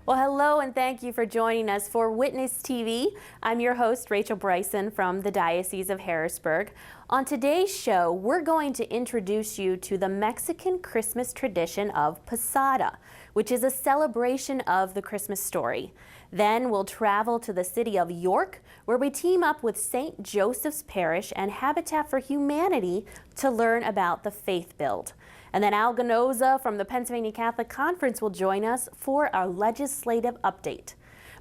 Well, hello and thank you for joining us for Witness TV. I'm your host, Rachel Bryson from the Diocese of Harrisburg. On today's show, we're going to introduce you to the Mexican Christmas tradition of Posada, which is a celebration of the Christmas story. Then we'll travel to the city of York, where we team up with St. Joseph's Parish and Habitat for Humanity to learn about the faith build. And then Al Ganoza from the Pennsylvania Catholic Conference will join us for our legislative update.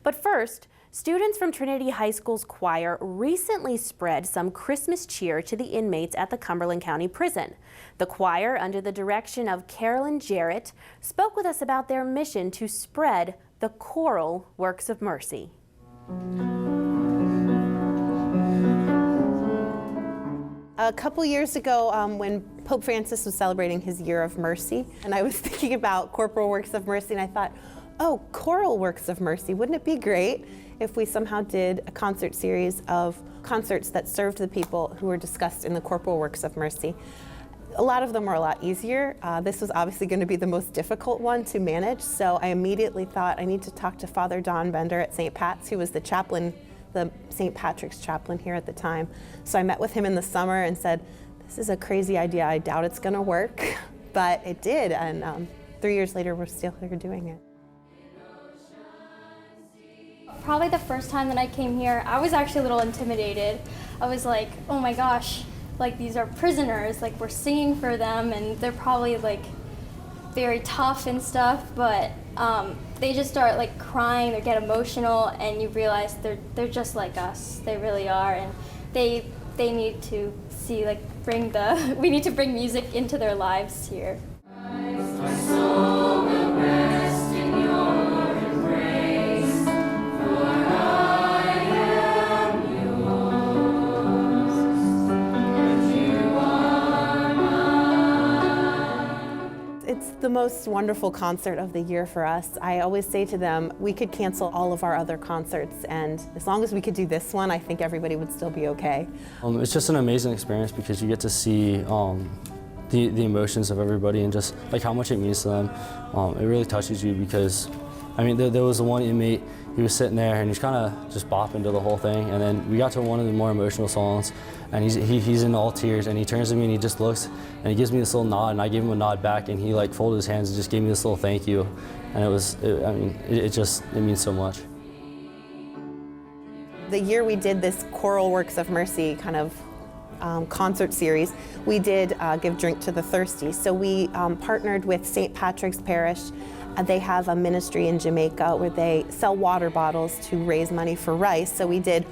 But first, students from Trinity High School's choir recently spread some Christmas cheer to the inmates at the Cumberland County Prison. The choir, under the direction of Carolyn Jarrett, spoke with us about their mission to spread the choral works of mercy. A couple years ago, when Pope Francis was celebrating his Year of Mercy, and I was thinking about corporal works of mercy, and I thought, oh, choral works of mercy, wouldn't it be great if we somehow did a concert series of concerts that served the people who were discussed in the corporal works of mercy? A lot of them were a lot easier. This was obviously going to be the most difficult one to manage, so I immediately thought I need to talk to Father Don Bender at St. Pat's, who was the chaplain, the St. Patrick's chaplain here at the time. So I met with him in the summer and said, this is a crazy idea, I doubt it's going to work, but it did, and 3 years later we're still here doing it. Probably the first time that I came here, I was actually a little intimidated. I was like, oh my gosh, like these are prisoners, like we're singing for them and they're probably like very tough and stuff, but they just start like crying, they get emotional, and you realize they're just like us. They really are, and they need to see, like, we need to bring music into their lives here. My soul will rest in your embrace, for I am yours, and you are mine. It's the most wonderful concert of the year for us. I always say to them, we could cancel all of our other concerts, and as long as we could do this one, I think everybody would still be okay. It's just an amazing experience because you get to see the emotions of everybody and just like how much it means to them. It really touches you because, I mean, there was the one inmate, he was sitting there and he's kind of just bopping to the whole thing, and then we got to one of the more emotional songs and he's in all tears, and he turns to me and he just looks and he gives me this little nod, and I gave him a nod back, and he like folded his hands and just gave me this little thank you, and it means so much. The year we did this Choral Works of Mercy kind of concert series, we did give drink to the thirsty. So we partnered with St. Patrick's Parish. They have a ministry in Jamaica where they sell water bottles to raise money for rice. So we did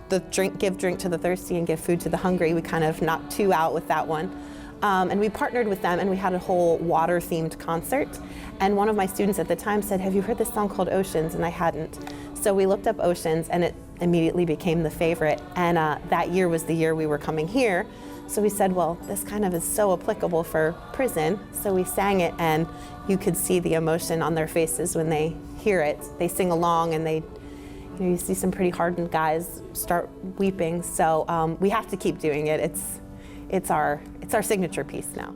the give drink to the thirsty and give food to the hungry. We kind of knocked two out with that one. And we partnered with them and we had a whole water-themed concert. And one of my students at the time said, have you heard this song called Oceans? And I hadn't. So we looked up Oceans and it immediately became the favorite. And that year was the year we were coming here. So we said, well, this kind of is so applicable for prison. So we sang it, and you could see the emotion on their faces when they hear it. They sing along, and you see some pretty hardened guys start weeping. So we have to keep doing it. It's our signature piece now.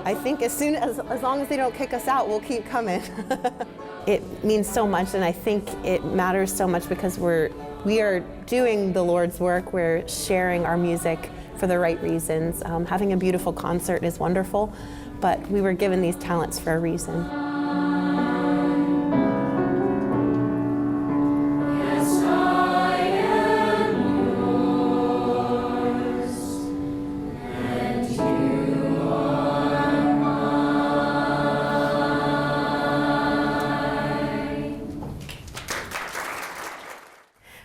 I think as long as they don't kick us out, we'll keep coming. It means so much, and I think it matters so much because we are doing the Lord's work. We're sharing our music for the right reasons. Having a beautiful concert is wonderful, but we were given these talents for a reason. Yes, I am yours, and you are mine.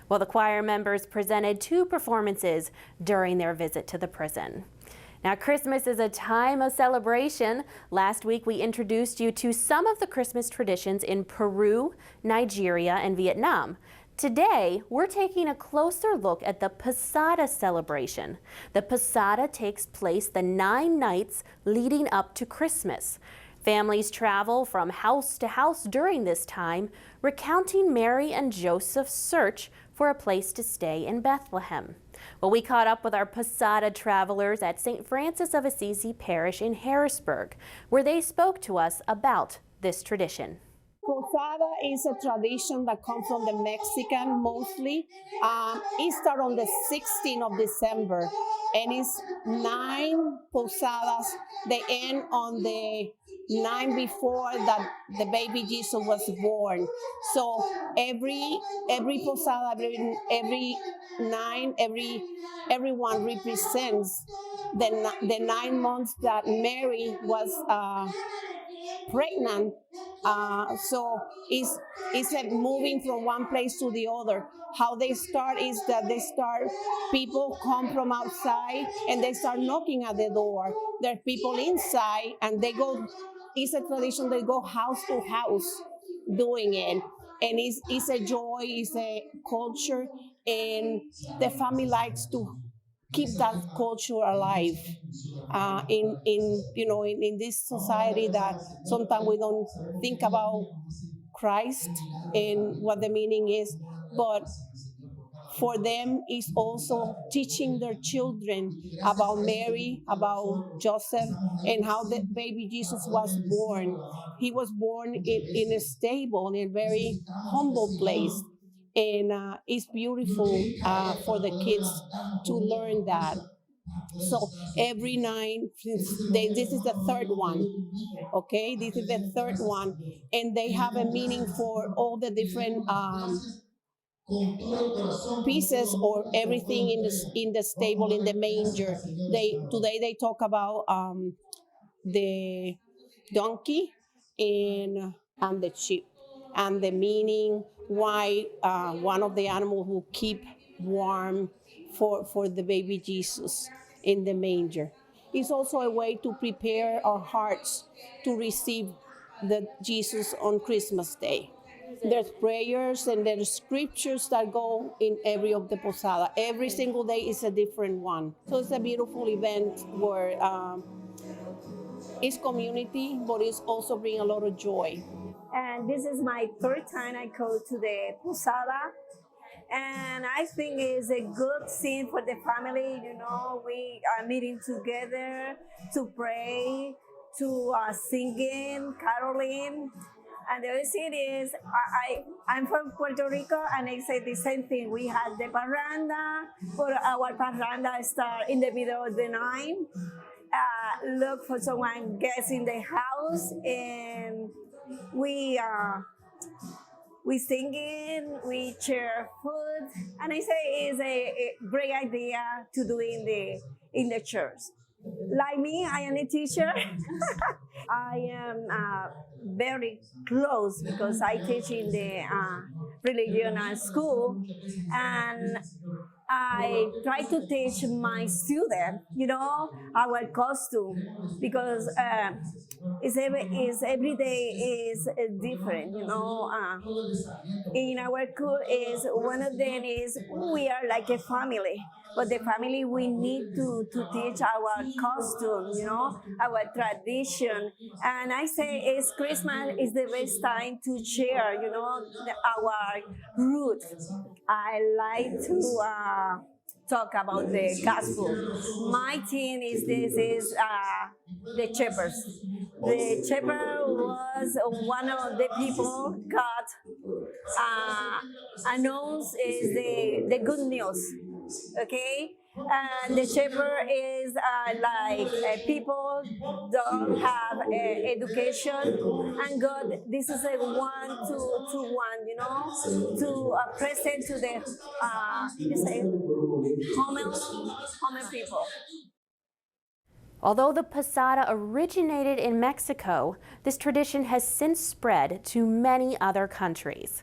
Well, the choir members presented 2 performances during their visit to the prison. Now, Christmas is a time of celebration. Last week, we introduced you to some of the Christmas traditions in Peru, Nigeria, and Vietnam. Today, we're taking a closer look at the Posada celebration. The Posada takes place the 9 nights leading up to Christmas. Families travel from house to house during this time, recounting Mary and Joseph's search for a place to stay in Bethlehem. Well, we caught up with our Posada travelers at St. Francis of Assisi Parish in Harrisburg, where they spoke to us about this tradition. Posada is a tradition that comes from the Mexican mostly. It starts on the 16th of December, and it's 9 posadas. They end on the 9 before that the baby Jesus was born. So every posada, every 9, everyone represents the 9 months that Mary was pregnant. So it's like moving from one place to the other. How they start is that people come from outside and they start knocking at the door. There are people inside and they go, it's a tradition, they go house to house doing it. And it's a joy, it's a culture, and the family likes to keep that culture alive in this society that sometimes we don't think about Christ and what the meaning is, but for them is also teaching their children about Mary, about Joseph, and how the baby Jesus was born. He was born in a stable, in a very humble place. And it's beautiful for the kids to learn that. So every night, this is the 3rd one, okay? This is the 3rd one. And they have a meaning for all the different pieces or everything in the stable, in the manger. Today they talk about the donkey and the sheep, and the meaning why one of the animals will keep warm for the baby Jesus in the manger. It's also a way to prepare our hearts to receive the Jesus on Christmas Day. There's prayers and there's scriptures that go in every of the posada. Every single day is a different one. So it's a beautiful event where it's community, but it's also bring a lot of joy. And this is my 3rd time I go to the Posada. And I think it's a good thing for the family. We are meeting together to pray, to singing, caroling. And the other thing is, I'm from Puerto Rico, and I say the same thing. We have the parranda, but our parranda start in the middle of the night. Look for someone guests in the house, and we singing, we share food, and I say it's a great idea to do in the church. Like me, I am a teacher. I am very close because I teach in the religion school, and I try to teach my students, our costume, because every day is different, In our school is one of them is we are like a family, but the family we need to teach our costume, our tradition. And I say it's Christmas is the best time to share, our roots. I like to talk about the gospel. My thing is this is the shepherds. The shepherd was one of the people God announced is the good news. Okay, and the shepherd is like people don't have education, and God, this is a one to one, you know, to present to the you say common people. Although the posada originated in Mexico, this tradition has since spread to many other countries.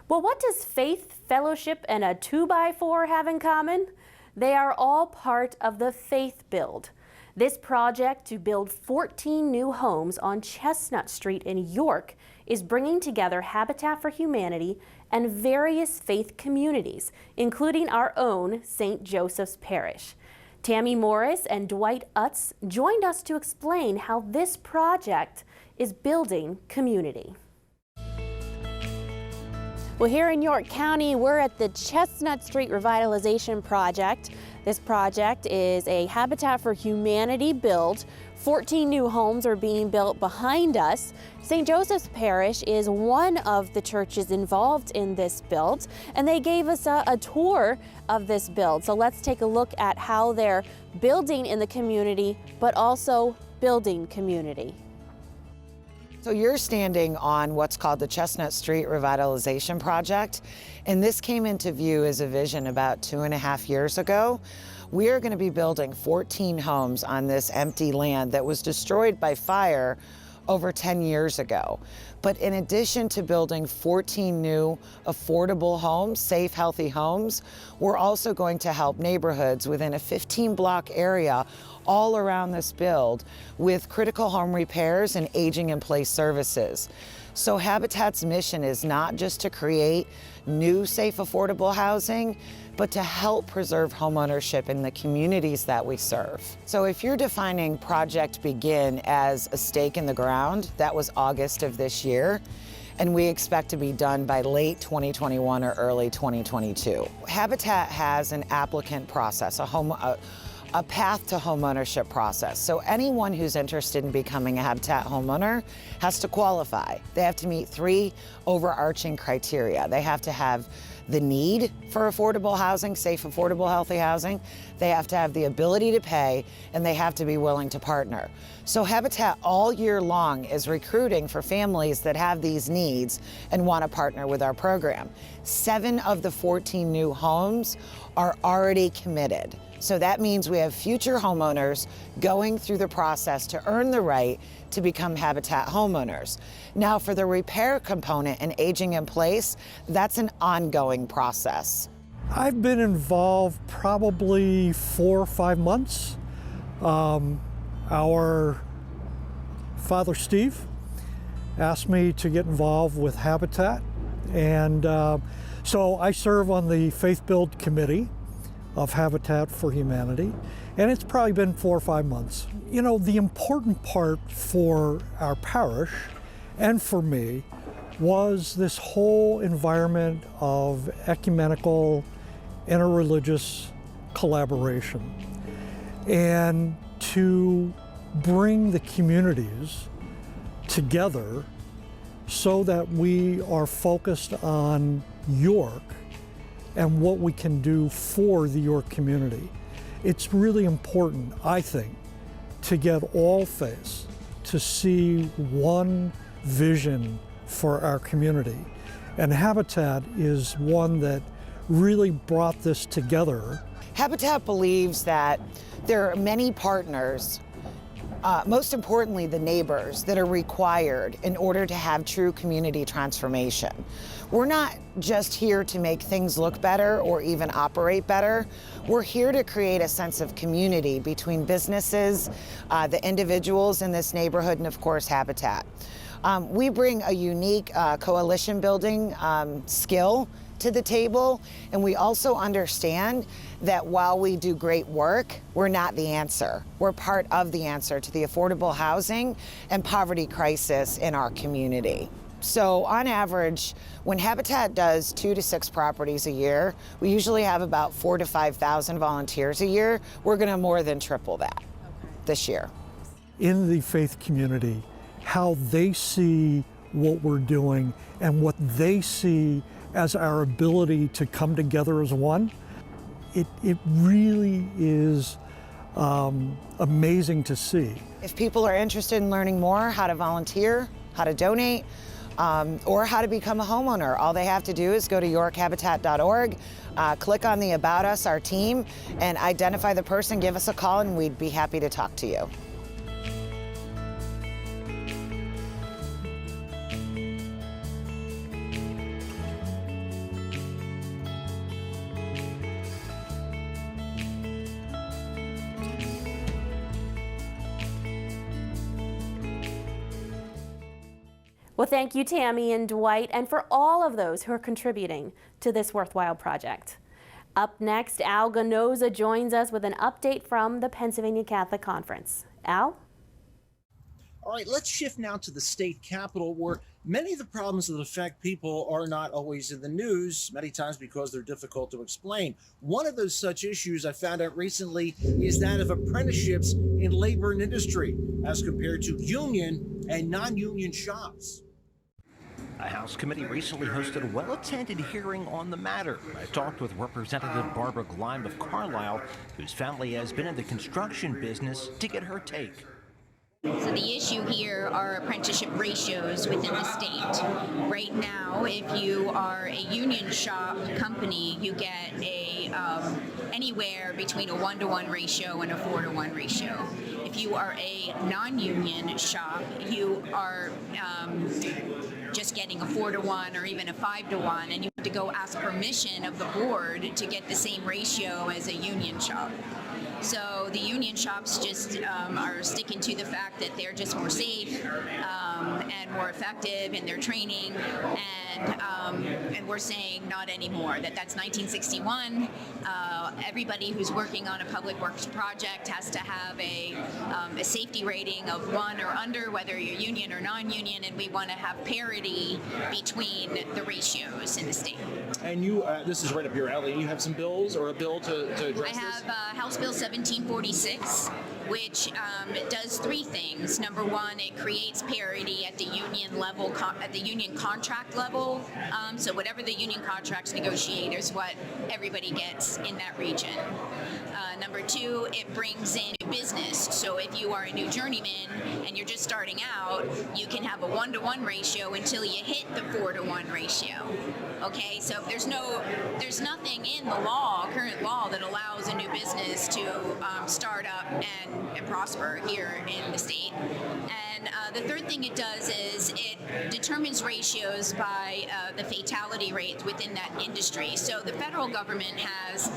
Well, what does faith, fellowship, and a 2x4 have in common? They are all part of the Faith Build. This project to build 14 new homes on Chestnut Street in York is bringing together Habitat for Humanity and various faith communities, including our own St. Joseph's Parish. Tammy Morris and Dwight Utz joined us to explain how this project is building community. Well, here in York County, we're at the Chestnut Street Revitalization Project. This project is a Habitat for Humanity build. 14 new homes are being built behind us. St. Joseph's Parish is one of the churches involved in this build, and they gave us a tour of this build. So let's take a look at how they're building in the community, but also building community. So you're standing on what's called the Chestnut Street Revitalization Project, and this came into view as a vision about 2.5 years ago. We are going to be building 14 homes on this empty land that was destroyed by fire over 10 years ago. But in addition to building 14 new affordable homes, safe, healthy homes, we're also going to help neighborhoods within a 15-block area all around this build with critical home repairs and aging in place services. So Habitat's mission is not just to create new, safe, affordable housing, but to help preserve homeownership in the communities that we serve. So if you're defining Project Begin as a stake in the ground, that was August of this year, and we expect to be done by late 2021 or early 2022. Habitat has an applicant process, a path to homeownership process. So anyone who's interested in becoming a Habitat homeowner has to qualify. They have to meet 3 overarching criteria. They have to have the need for affordable housing, safe, affordable, healthy housing. They have to have the ability to pay, and they have to be willing to partner. So Habitat all year long is recruiting for families that have these needs and want to partner with our program. 7 of the 14 new homes are already committed. So that means we have future homeowners going through the process to earn the right to become Habitat homeowners. Now for the repair component and aging in place, that's an ongoing process. I've been involved probably 4 or 5 months. Our Father Steve asked me to get involved with Habitat, and so I serve on the Faith Build Committee of Habitat for Humanity, and it's probably been 4 or 5 months. You know, the important part for our parish and for me was this whole environment of ecumenical, interreligious collaboration, and to bring the communities together so that we are focused on York and what we can do for the York community. It's really important, I think, to get all faiths to see one vision for our community. And Habitat is one that really brought this together. Habitat believes that there are many partners, most importantly the neighbors, that are required in order to have true community transformation. We're not just here to make things look better or even operate better. We're here to create a sense of community between businesses, the individuals in this neighborhood, and of course Habitat. We bring a unique coalition building skill to the table, and we also understand that while we do great work, we're not the answer. We're part of the answer to the affordable housing and poverty crisis in our community. So on average, when Habitat does 2 to 6 properties a year, we usually have about 4,000 to 5,000 volunteers a year. We're going to more than triple that this year. in the faith community how they see what we're doing and what they see as our ability to come together as one. It really is amazing to see. If people are interested in learning more, how to volunteer, how to donate, or how to become a homeowner, all they have to do is go to yorkhabitat.org, click on the About Us, our team, and identify the person, give us a call, and we'd be happy to talk to you. Well, thank you, Tammy and Dwight, and for all of those who are contributing to this worthwhile project. Up next, Al Ganoza joins us with an update from the Pennsylvania Catholic Conference. Al? All right, let's shift now to the state capitol, where many of the problems that affect people are not always in the news, many times because they're difficult to explain. One of those such issues I found out recently is that of apprenticeships in labor and industry as compared to union and non-union shops. A House committee recently hosted a well-attended hearing on the matter. I talked with Representative Barbara Gleim of Carlisle, whose family has been in the construction business, to get her take. So the issue here are apprenticeship ratios within the state. Right now, if you are a union shop company, you get a anywhere between a 1-to-1 ratio and a 4-to-1 ratio. If you are a non-union shop, you are just getting a 4-to-1 or even a 5-to-1, and you have to go ask permission of the board to get the same ratio as a union shop. So the union shops just are sticking to the fact that they're just more safe and more effective in their training, and we're saying not anymore. That's 1961. Everybody who's working on a public works project has to have a safety rating of 1 or under, whether you're union or non-union, and we want to have parity between the ratios in the state. And you, this is right up your alley, and you have some bills or a bill to address this? I have House Bill 1746, which does 3 things. Number 1, it creates parity at the union level, at the union contract level. So whatever the union contracts negotiate is what everybody gets in that region. Number 2, it brings in new business. So if you are a new journeyman and you're just starting out, you can have a 1-to-1 ratio until you hit the 4-to-1 ratio. Okay, so there's nothing in the law, current law, that allows a new business to start up and prosper here in the state. And the third thing it does is it determines ratios by the fatality rates within that industry. So the federal government has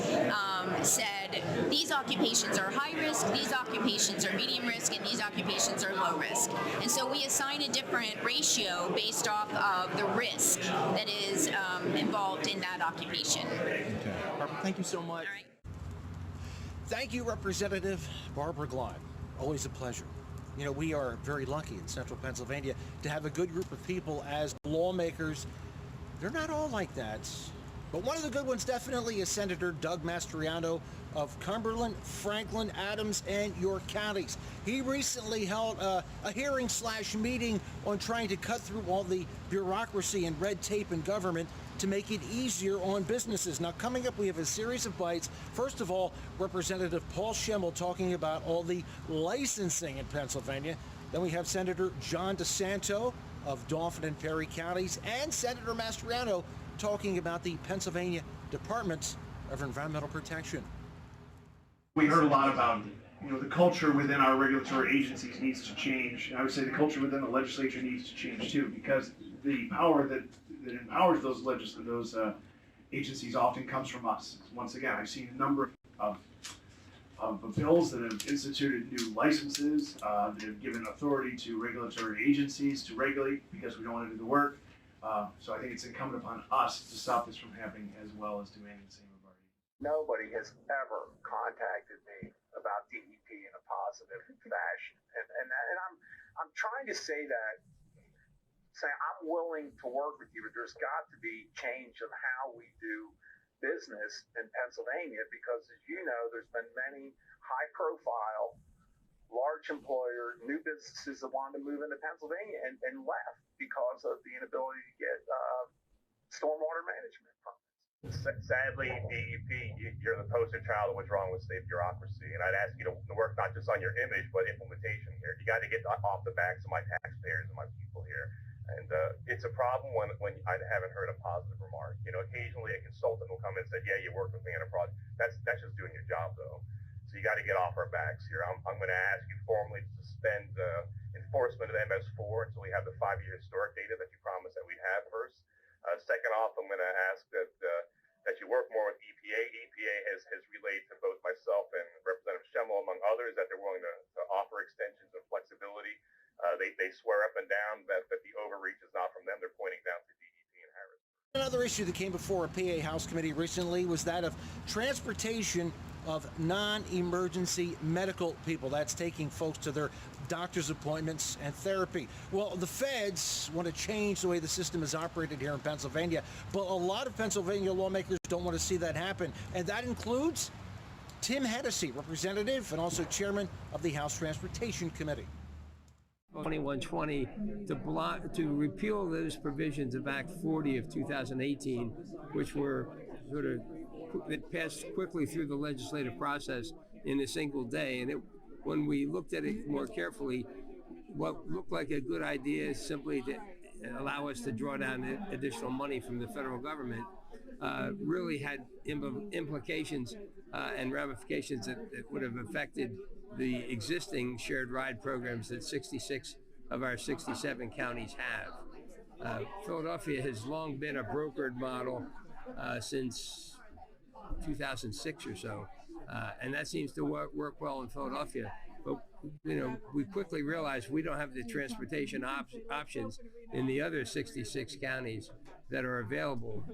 said these occupations are high risk, these occupations are medium risk, and these occupations are low risk. And so we assign a different ratio based off of the risk that is involved in that occupation. Okay. Barbara, thank you so much. All right. Thank you, Representative Barbara Gleim. Always a pleasure. You know, we are very lucky in central Pennsylvania to have a good group of people as lawmakers. They're not all like that. But one of the good ones definitely is Senator Doug Mastriano of Cumberland, Franklin, Adams, and York counties. He recently held a hearing/meeting on trying to cut through all the bureaucracy and red tape in government to make it easier on businesses. Now, coming up, we have a series of bites. First of all, Representative Paul Schemmel talking about all the licensing in Pennsylvania. Then we have Senator John DeSanto of Dauphin and Perry counties, and Senator Mastriano talking about the Pennsylvania Department of Environmental Protection. We heard a lot about, the culture within our regulatory agencies needs to change. And I would say the culture within the legislature needs to change too, because the power that empowers those agencies often comes from us. Once again, I've seen a number of bills that have instituted new licenses, that have given authority to regulatory agencies to regulate because we don't want to do the work. So I think it's incumbent upon us to stop this from happening, as well as demanding the same of our agencies. Nobody has ever contacted me about DEP in a positive fashion, and I'm trying to say I'm willing to work with you, but there's got to be change of how we do business in Pennsylvania, because as you know, there's been many high-profile large employer, new businesses that wanted to move into Pennsylvania and left because of the inability to get stormwater management permits. Sadly, DEP, you're the poster child of what's wrong with state bureaucracy. And I'd ask you to work not just on your image, but implementation here. You got to get off the backs of my taxpayers and my people here. And it's a problem when I haven't heard a positive remark. You know, occasionally a consultant will come in and say, yeah, you worked with me on a project. That's just doing your job, though. So you got to get off our backs here. I'm going to ask you formally to suspend enforcement of MS4 until we have the 5-year historic data that you promised that we'd have first. Second off, I'm going to ask that you work more with EPA. EPA has relayed to both myself and Representative Schemmel, among others, that they're willing to offer extensions of flexibility. They swear up and down that the overreach is not from them. They're pointing down to DEP and Harrisburg. Another issue that came before a PA House committee recently was that of transportation of non-emergency medical people. That's taking folks to their doctor's appointments and therapy. Well, the feds want to change the way the system is operated here in Pennsylvania, but a lot of Pennsylvania lawmakers don't want to see that happen, and that includes Tim Hennessy, representative and also chairman of the House Transportation Committee. 2120 to repeal those provisions of Act 40 of 2018, which were sort of it passed quickly through the legislative process in a single day. And when we looked at it more carefully, what looked like a good idea is simply to allow us to draw down additional money from the federal government really had implications and ramifications that would have affected the existing shared ride programs that 66 of our 67 counties have. Philadelphia has long been a brokered model since 2006 or so, and that seems to work well in Philadelphia. But we quickly realized we don't have the transportation options in the other 66 counties that are available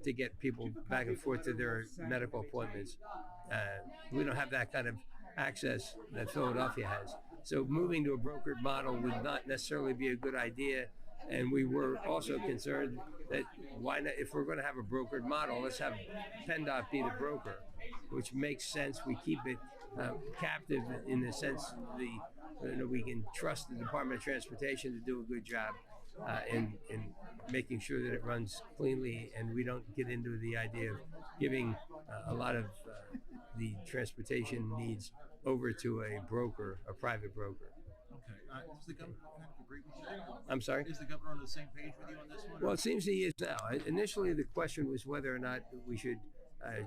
to get people back and forth to their medical appointments. We don't have that kind of access that Philadelphia has. So moving to a brokered model would not necessarily be a good idea. And we were also concerned that why not, if we're going to have a brokered model, let's have PennDOT be the broker, which makes sense. We keep it captive in the sense we can trust the Department of Transportation to do a good job in making sure that it runs cleanly, and we don't get into the idea of giving a lot of the transportation needs over to a broker, a private broker. Okay. Does the governor agree with you? I'm sorry? Is the governor on the same page with you on this one? Well, it seems he is now. Initially, the question was whether or not we should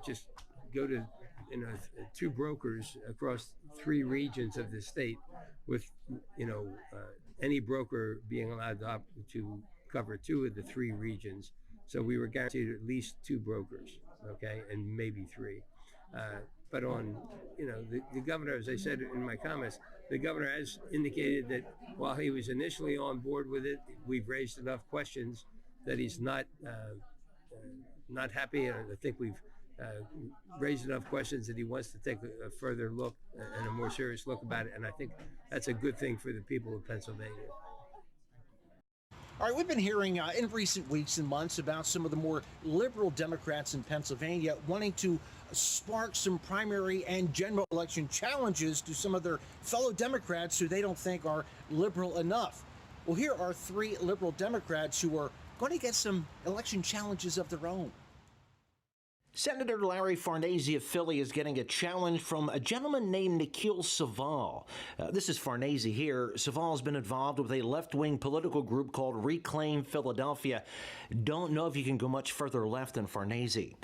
just go to 2 brokers across 3 regions of the state, with any broker being allowed to cover 2 of the 3 regions. So we were guaranteed at least 2 brokers, okay, and maybe 3. But on, the governor, as I said in my comments, the governor has indicated that while he was initially on board with it, we've raised enough questions that he's not happy. And I think we've raised enough questions that he wants to take a further look and a more serious look about it. And I think that's a good thing for the people of Pennsylvania. All right, we've been hearing in recent weeks and months about some of the more liberal Democrats in Pennsylvania wanting to spark some primary and general election challenges to some of their fellow Democrats who they don't think are liberal enough. Well, here are 3 liberal Democrats who are going to get some election challenges of their own. Senator Larry Farnese of Philly is getting a challenge from a gentleman named Nikhil Saval. This is Farnese here. Saval has been involved with a left-wing political group called Reclaim Philadelphia. Don't know if you can go much further left than Farnese.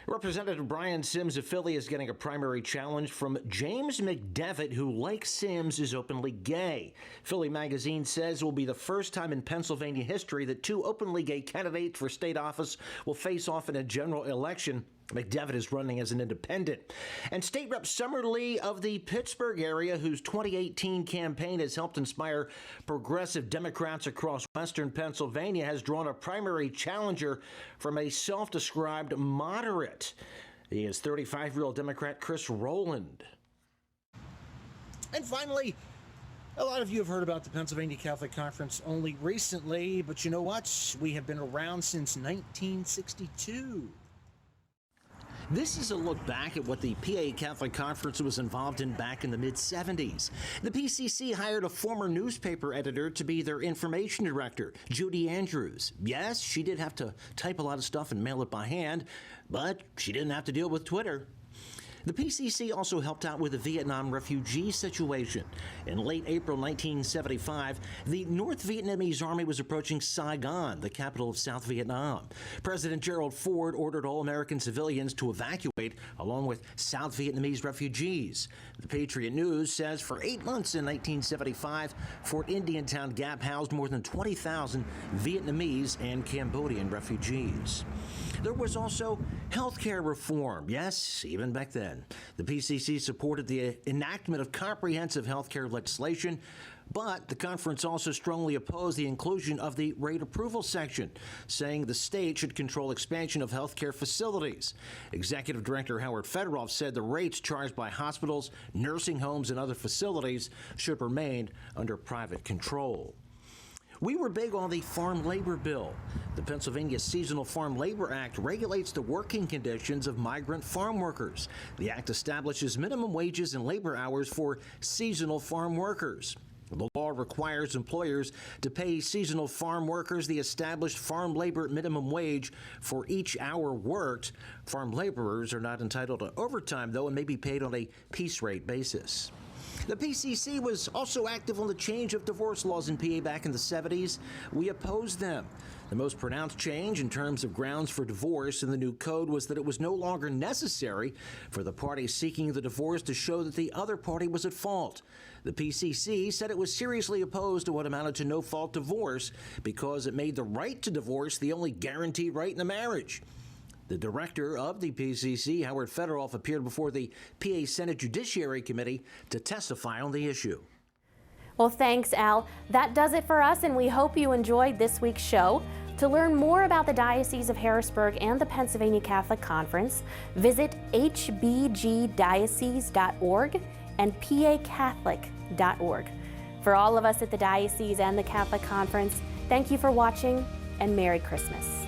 Representative Brian Sims of Philly is getting a primary challenge from James McDevitt, who, like Sims, is openly gay. Philly Magazine says it will be the first time in Pennsylvania history that 2 openly gay candidates for state office will face off in a general election. McDevitt is running as an independent. And State Rep Summer Lee of the Pittsburgh area, whose 2018 campaign has helped inspire progressive Democrats across western Pennsylvania, has drawn a primary challenger from a self-described moderate. He is 35-year-old Democrat Chris Rowland. And finally, a lot of you have heard about the Pennsylvania Catholic Conference only recently, but you know what? We have been around since 1962. This is a look back at what the PA Catholic Conference was involved in back in the mid-70s. The PCC hired a former newspaper editor to be their information director, Judy Andrews. Yes, she did have to type a lot of stuff and mail it by hand, but she didn't have to deal with Twitter. The PCC also helped out with the Vietnam refugee situation. In late April 1975, the North Vietnamese army was approaching Saigon, the capital of South Vietnam. President Gerald Ford ordered all American civilians to evacuate, along with South Vietnamese refugees. The Patriot News says for 8 months in 1975, Fort Indiantown Gap housed more than 20,000 Vietnamese and Cambodian refugees. There was also health care reform. Yes, even back then. The PCC supported the enactment of comprehensive health care legislation, but the conference also strongly opposed the inclusion of the rate approval section, saying the state should control expansion of health care facilities. Executive Director Howard Federoff said the rates charged by hospitals, nursing homes, and other facilities should remain under private control. We were big on the Farm Labor Bill. The Pennsylvania Seasonal Farm Labor Act regulates the working conditions of migrant farm workers. The act establishes minimum wages and labor hours for seasonal farm workers. The law requires employers to pay seasonal farm workers the established farm labor minimum wage for each hour worked. Farm laborers are not entitled to overtime, though, and may be paid on a piece rate basis. The PCC was also active on the change of divorce laws in PA back in the 70s. We opposed them. The most pronounced change in terms of grounds for divorce in the new code was that it was no longer necessary for the party seeking the divorce to show that the other party was at fault. The PCC said it was seriously opposed to what amounted to no-fault divorce because it made the right to divorce the only guaranteed right in a marriage. The director of the PCC, Howard Federoff, appeared before the PA Senate Judiciary Committee to testify on the issue. Well, thanks, Al. That does it for us, and we hope you enjoyed this week's show. To learn more about the Diocese of Harrisburg and the Pennsylvania Catholic Conference, visit hbgdiocese.org and pacatholic.org. For all of us at the Diocese and the Catholic Conference, thank you for watching, and Merry Christmas.